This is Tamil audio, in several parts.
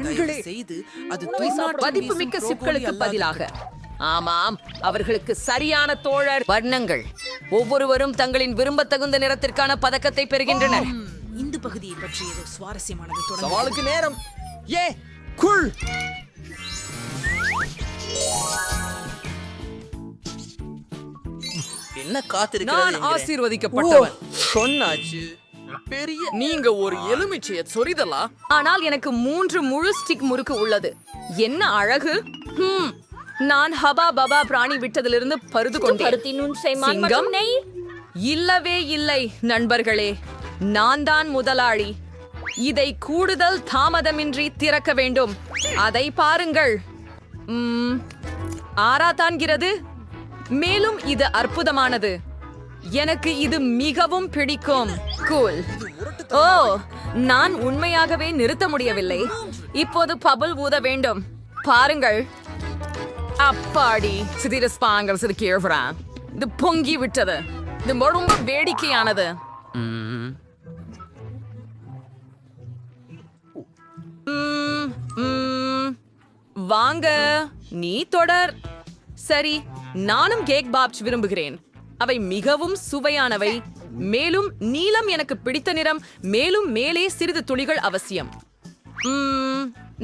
பெண்களே செய்து அது மதிப்புமிக்க சிப்களுக்கு பதிலாக ஆமாம், அவர்களுக்கு சரியான தோழர் வர்ணங்கள். ஒவ்வொருவரும் தங்களின் விரும்பத்தகுந்த நிறத்திற்கான பதக்கத்தை பெறுகின்றனர். இந்த பகுதியை பற்றி ஏதோ சுவாரஸ்யமானது சவாலுக்கு நேரம். ஏ குள் என்ன காத்திருக்கிறது நான் என்கிறேன். ஆசீர்வதிக்கப்பட்டவன். சொன்னாச்சு பெரிய நீங்க ஒரு எலுமிச்சைய சொரிதலா? ஆனால் எனக்கு 3 முழு ஸ்டிக் முறுக்கு உள்ளது. என்ன அழகு! நான் ஹபா பபா பிராணி விட்டதிலிருந்து பருது கொண்டேன். சிங்கம்? இல்லவே இல்லை நண்பர்களே, நான் தான் முதலாளி. இதை கூடுதல் தாமதமின்றி திறக்க வேண்டும். அதை பாருங்கள். ஆறாதான்கிறது. மேலும் இது அற்புதமானது. எனக்கு இது மிகவும் பிடிக்கும். கூல். ஓ, நான் உண்மையாகவே நிறுத்த முடியவில்லை. இப்போது பபுள் ஊத வேண்டும். பாருங்கள். அப்பாடி சிதிரஸ்பாங்கல் சிரிக்கிறேன். இது பொங்கி விட்டது. இது ரொம்ப வேடிக்கையானது. வாங்க, நீ தொடர். சரி, நானும் கேக் பாப்ஸ் விரும்புகிறேன். அவை மிகவும் சுவையானவை. மேலும் நீலம் எனக்கு பிடித்த நிறம். மேலும் மேலே சிறிது துளிகள் அவசியம்.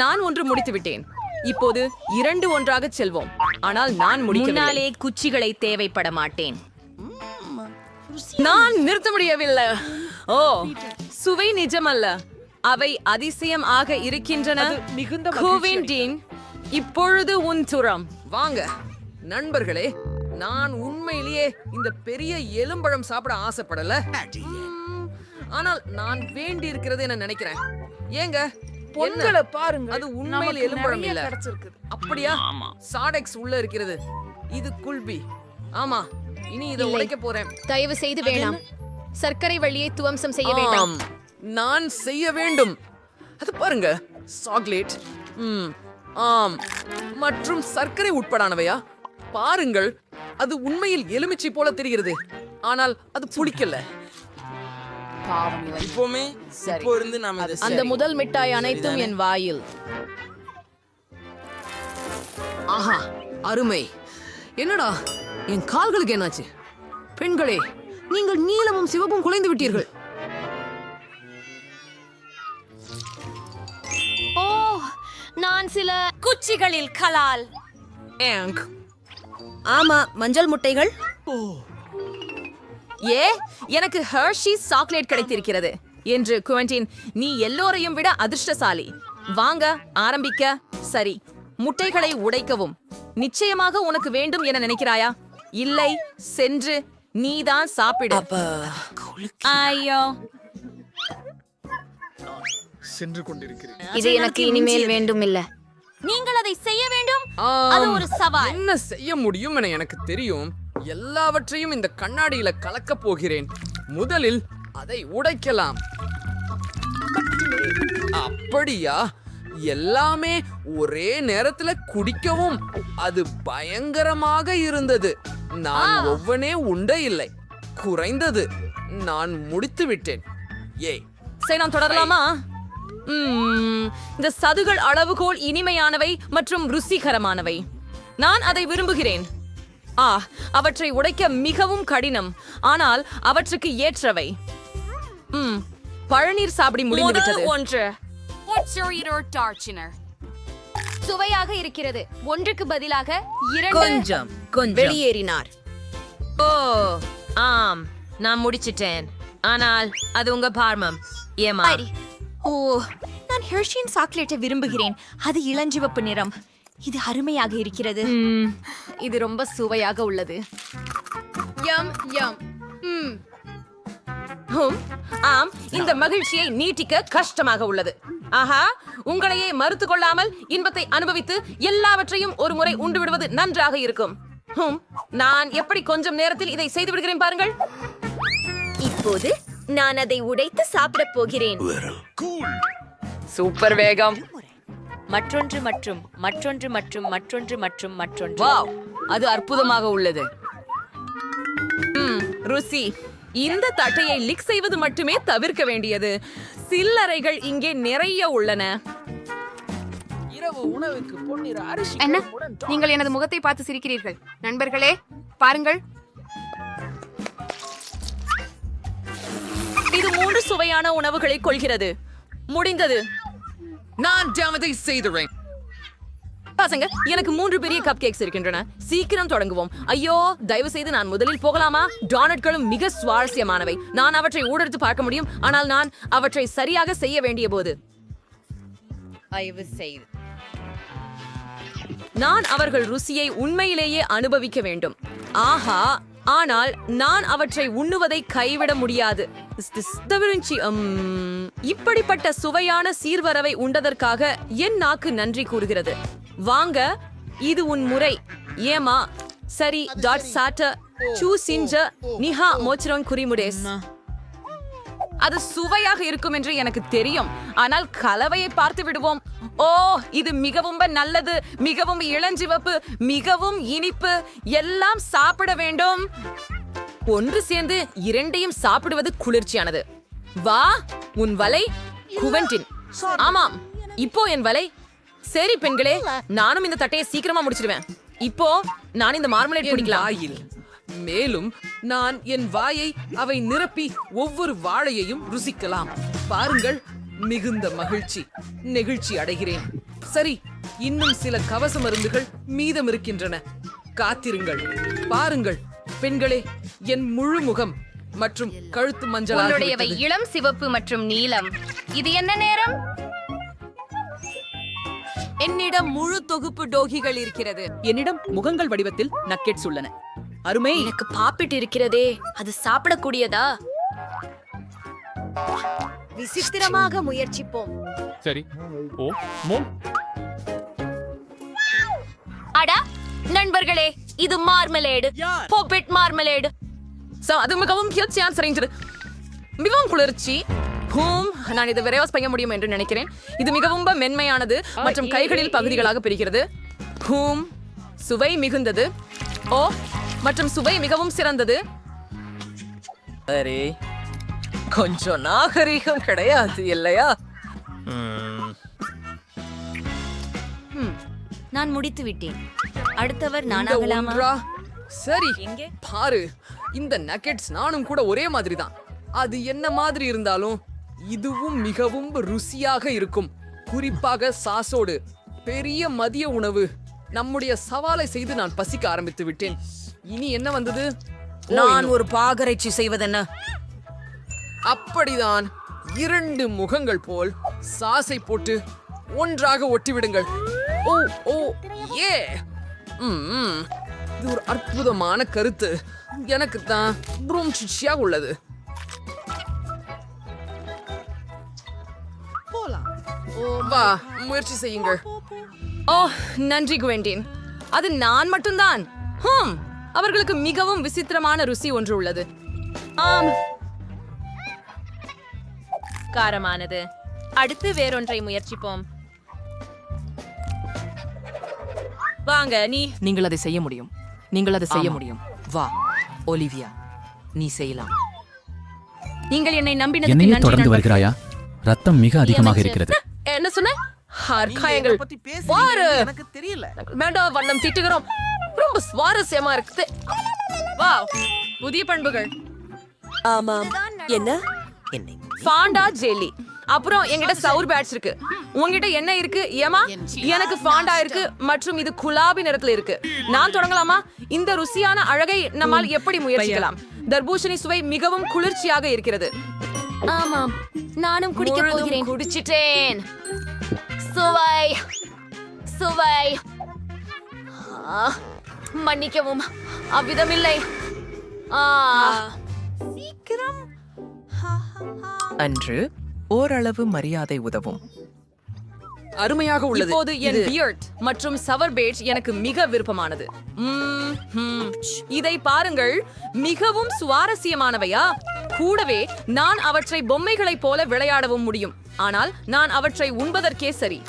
நான் ஒன்று முடித்து விட்டேன். இப்போது 2 ஒன்றாக செல்வோம். ஆனால் நான் முடிக்கவில்லை. குச்சிகளை தேவைப்பட மாட்டேன். நான் நிறுத்த முடியவில்லை. ஓ, சுவை நிஜமல்ல, அவை அதிசயம் ஆக இருக்கின்றன. கோவிண்டின், இப்பொழுது உன் துரம். வாங்க நண்பர்களே, நான் உண்மையிலேயே இந்த பெரிய எலும்பழம் சாப்பிட ஆசைப்படல. ஆனால் நான் வேண்டி இருக்கிறது என்ன நினைக்கிறேன். ஏங்க பொங்கலை பாருங்க, அது உண்மையில் எலும்பழம் இல்ல. அப்படியா? சாடெக்ஸ் உள்ள இருக்கிறது. இது குல்பி. ஆமா, இனி இதை உடைக்க போறேன். தயவு செய்து வேண்டாம். சர்க்கரை வள்ளியை துவம்சம் செய்ய வேண்டாம். நான் செய்ய வேண்டும். அது பாருங்க, சாக்லேட். ஆம், மற்றும் சர்க்கரை உட்படானவையா? பாருங்கள், அது உண்மையில் எலுமிச்சை போல தெரிகிறது. ஆனால் அது புளிக்கல. இப்போமே இப்போ இருந்து நாம இதை அந்த முதல் மிட்டாய் அனைத்தும் என் வாயில். ஆஹா, அருமை. என்னடா, என் கால்களுக்கு என்னாச்சு? பெண்களே, நீங்கள் நீலமும் சிவப்பும் குலைந்து விட்டீர்கள். ஓ, நான் சில குச்சிகளில் கலால். ஆமா, மஞ்சள் முட்டைகள். ஏ, எனக்கு ஹெர்ஷீஸ் சாக்லேட் கிடைத்திருக்கிறது என்று குவென்டின், நீ எல்லோரையும் விட அதிர்ஷ்டசாலி. வாங்க ஆரம்பிக்க. சரி, முட்டைகளை உடைக்கவும். நிச்சயமாக உனக்கு வேண்டும் என நினைக்கிறாயா? இல்லை, சென்று நீதான் சாப்பிடு. ஐயோ, சென்று கொண்டிருக்கிறேன். இது எனக்கு இனிமேல் வேண்டும் இல்ல. நீங்கள் அதை செய்ய வேண்டும். அது ஒரு சவால். என்ன செய்ய முடியும் என எனக்கு தெரியும். எல்லாவற்றையும் இந்த கண்ணாடியில கலக்க போகிறேன். முதலில் அதை உடைக்கலாம். அப்படியா? எல்லாமே ஒரே நேரத்துல குடிக்கவும். அது பயங்கரமாக இருந்தது. நான் ஒவ்வொன்னே உண்ட இல்லை. குறைந்தது நான் முடித்து விட்டேன். ஏய், சரி, நாம் தொடரலாமா? இந்த சதுகள் அளவுகோல் இனிமையானவை மற்றும் ருசிகரமானவை. நான் அதை விரும்புகிறேன். அவற்றை உடைக்க மிகவும் கடினம், ஆனால் அவற்றுக்கு ஏற்றவை. பழநீர் சாப்பிடி முடிந்துவிட்டது. ஒன்று சுவையாக இருக்கிறது. ஒன்றுக்கு பதிலாக 2 கொஞ்சம் வெளியேறினார். ஓ, ஆம், நான் முடிச்சிட்டேன். ஆனால் அது உங்க பார்மம். ஏமா? ஓ, நான் ஹெர்ஷியின் சாக்லேட்டை விரும்புகிறேன். அது இளஞ்சிவப்பு நிறம். இது அருமையாக இருக்கிறது. இது ரொம்ப சுவையாக உள்ளது. யம் யம். ஆம், இந்த மகிழ்ச்சியை நீட்டிக்க கஷ்டமாக உள்ளது. ஆஹா, உங்களையே மறுத்து கொள்ளாமல் இன்பத்தை அனுபவித்து எல்லாவற்றையும் ஒரு முறை உண்டு விடுவது நன்றாக இருக்கும். நான் எப்படி கொஞ்சம் நேரத்தில் இதை செய்து விடுகிறேன் பாருங்கள். இப்போது நான் அதை உடைத்து சாப்பிடப் போகிறேன். சூப்பர் வேகம். மற்றொன்று மற்றும் மற்றொன்று மற்றும் மற்றொன்று மற்றும் மற்றொன்று. வாவ், அது அற்புதமாக உள்ளது. ருசி. இந்த தட்டையை லிக் செய்வது மட்டுமே தவிர்க்க வேண்டியது. சில்லறைகள் இங்கே நிறைய உள்ளன. இரவு உணவுக்கு பொன்னிற அரிசி என்ன குழம்புடன் நீங்கள் எனது முகத்தை பார்த்து சிரிக்கிறீர்கள்? நண்பர்களே, பாருங்கள். இது 3 சுவையான உணவுகளை கொள்கிறது. முடிந்தது. நான் ஜாமத்தை செய்துறேன். பசங்க, எனக்கு 3 பெரிய கப் கேக்ஸ் இருக்கின்றன. சீக்கிரம் தொடங்குவோம். ஐயோ, தயவு செய்து நான் முதலில் போகலாமா? டோனட்களும் மிக சுவாரஸ்யமானவை. நான் அவற்றை ஊடெடுத்து பார்க்க முடியும், ஆனால் நான் அவற்றை சரியாக செய்ய வேண்டிய போது நான் அவர்கள் ருசியை உண்மையிலேயே அனுபவிக்க வேண்டும். ஆஹா, ஆனால் நான் அவற்றை உண்ணுவதை கைவிட முடியாது. இப்படிப்பட்ட சுவையான சீர்வரவை உண்டதற்காக என் நாக்கு நன்றி கூறுகிறது. வாங்க, இது உன் முறை. ஏமா சரி. டாட் சாட்ட சூ சிஞ்ச நிஹா மோச்சரோன் குறிமுடேஸ். அது சுவையாக இருக்கும் என்று எனக்கு தெரியும், ஆனால் கலவையை பார்த்து விடுவோம். ஓ, இது மிகவும் நல்லது, மிகவும் இளஞ்சிவப்பு, மிகவும் இனிப்பு. எல்லாம் சாப்பிட வேண்டும். ஒன்று சேர்ந்து இரண்டையும் சாப்பிடுவது குளிர்ச்சியானது. வா, உன் வலை குவென்டின். ஆமாம், இப்போ என் வலை. சரி பெண்களே, நானும் இந்த தட்டையை சீக்கிரமா முடிச்சிடுவேன். இப்போ நான் இந்த மார்மலேட் குடிக்கலாம். வாயில் மேலும் நான் என் வாயை அவை நிரப்பி ஒவ்வொரு வாழையையும் ருசிக்கலாம். பாருங்கள், மிகுந்த நெகிழ்ச்சி அடைகிறேன். சரி, இன்னும் சில கவச மருந்துகள் மீதம் இருக்கின்றன. காத்திருங்கள். பாருங்கள் பெண்களே, என் முழு முகம் மற்றும் கழுத்து உன்னுடையவை மஞ்சள். இளம் சிவப்பு மற்றும் நீலம். இது என்ன நேரம்? என்னிடம் முழு தொகுப்பு டோகிகள் இருக்கிறது. என்னிடம் முகங்கள் வடிவத்தில் நக்கெட்ஸ் உள்ளன. அருமை. எனக்கு பாப்பிட் இருக்கிறதே, அது சாப்பிடக்கூடியதா? விசித்திரமாக முயற்சிப்போம். சரி. ஓ மோ அடா நண்பர்களே, இது மார்மலேடு, பாப்பிட் மார்மலேடு. அது மிகவும் கியூட்சியான சரிஞ்சது. மிகவும் குளிர்ச்சி. நான் இதை விரைவா செய்ய முடியும் என்று நினைக்கிறேன். இது மிகவும் மென்மையானது மற்றும் கைகளில் பகுதிகளாக பிரிக்கிறது. சுவை மிகுந்தது. ஓ, மற்றும் சுவை மிகவும் சிறந்தது. அரே, கொஞ்சம் நாகரீகம் கிடையாது இல்லையா? நான் முடித்து விட்டேன். அடுத்தவர் இந்த நானாகலாமா? ஒன்றா? சரி, பாரு, இந்த நக்கெட்ஸ் நானும் கூட ஒரே மாதிரி தான். அது என்ன மாதிரி இருந்தாலும் இதுவும் மிகவும் ருசியாக இருக்கும். குறிப்பாக சாஸோடு. பெரிய மதிய உணவு. நம்முடைய சவாலை செய்து நான் பசிக்க ஆரம்பித்து விட்டேன். இனி என்ன வந்தது? நான் ஒரு பாகரைச்சி செய்வதென்ன? அப்படிதான். 2 முகங்கள் போல் சாஸை போட்டு ஒன்றாக ஒட்டிவிடுங்கள். ஓ ஓ ஏ இது ஒரு அற்புதமான கருத்து. எனக்கு தான் ப்ரூம்சிச்சியா உள்ளது. வா, முயற்சி செய்யுங்கள். ஓ, நன்றி குவென்டின். அது நான் மட்டும்தான். அவர்களுக்கு மிகவும் விசித்திரமான ருசி ஒன்று உள்ளது. ஆம், காரமானது. அடுத்து வேறொன்றை முயற்சிப்போம். வாங்க, நீங்கள் அதை செய்ய முடியும். நீங்கள் அதை செய்ய முடியும். வா, ஒலிவியா, நீ செய்யலாம். நீங்கள் என்னை நம்பினதுக்கு என்னையே நன்றி தொடர்ந்து நண்பர்களே. வருகிறாயா? ரத்தம் மிக அதிகமாக இருக்கிறது. என்ன சொன்ன? காயங்கள் பாரு. எனக்கு தெரியல. வேண்டாம், வண்ணம் தீட்டுகிறோம். ரொம்ப சுவாரஸ்யமா இருக்குது. வா, புதிய பண்புகள். ஆமாம். என்ன? என்னை ஃபாண்டா ஜெல்லி. அப்புறம் என்கிட்ட சவுர் பேட்ச் இருக்கு. உங்ககிட்ட என்ன இருக்கு? ஏமா, எனக்கு ஃபாண்டா இருக்கு மற்றும் இது குலாபி நிறத்துல இருக்கு. நான் தொடங்கலாமா? இந்த ருசியான அழகை நம்மால் எப்படி முயற்சிக்கலாம்? தர்பூசணி சுவை மிகவும் குளிர்ச்சியாக இருக்கிறது. ஆமாம், நானும் குடிக்க முழுதும் போகிறேன். குடிச்சிட்டேன். சுவை சுவை. மன்னிக்கவும், அவ்விதமில்லை. சீக்கிரம். அன்று ஓரளவு மரியாதை உதவும். அருமையாக உள்ளது. இப்போது என் பியர்ட் மற்றும் சவர் பேட்ச் எனக்கு மிக விருப்பமானது. இதை பாருங்கள், மிகவும் சுவாரஸ்யமானவையா? கூடவே நான் அவற்றை பொம்மைகளைப் போல விளையாடவும் முடியும். ஆனால் நான் அவற்றை உண்பதற்கே சரி.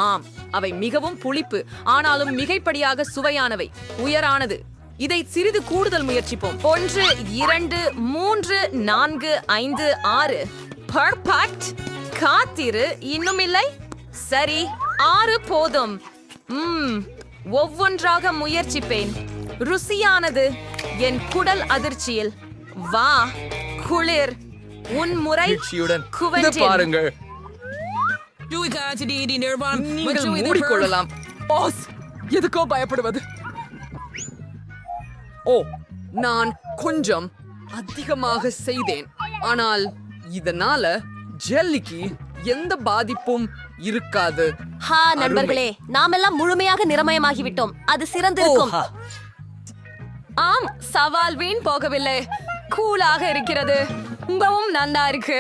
ஆம், அவை மிகவும் புளிப்பு, ஆனாலும் மிகைப்படியாக சுவையானவை. உயரானது. இதை சிறிது கூடுதல் முயற்சிப்போம். 1 2 3 4 5 6. பர்ஃபெக்ட். காத்திரு, இன்னும் இல்லை. சரி 6 போதும். ஒவ்வொன்றாக முயற்சிப்பேன். ருசியானது என் குடல் அதிர்ச்சியில். வா குளிர் உன் முறை குவென்டின். பாருங்கள், நீங்கள் மூடிக்கொள்ளலாம். பாஸ், எதுக்கோ பயப்படுவது? ஓ, நான் கொஞ்சம் அதிகமாக செய்தேன். ஆனால் இதனால ஜெல்லிக்கு எந்த பாதிப்பும் இருக்காது. ஹா நண்பர்களே, நாமெல்லாம் முழுமையாக நிறமயமாகிவிட்டோம். அது சிறந்திருக்கும். ஆம், சவால் வீண் போகவில்லை. கூலாக இருக்கிறது. ரொம்பவும் நன்னா இருக்கு.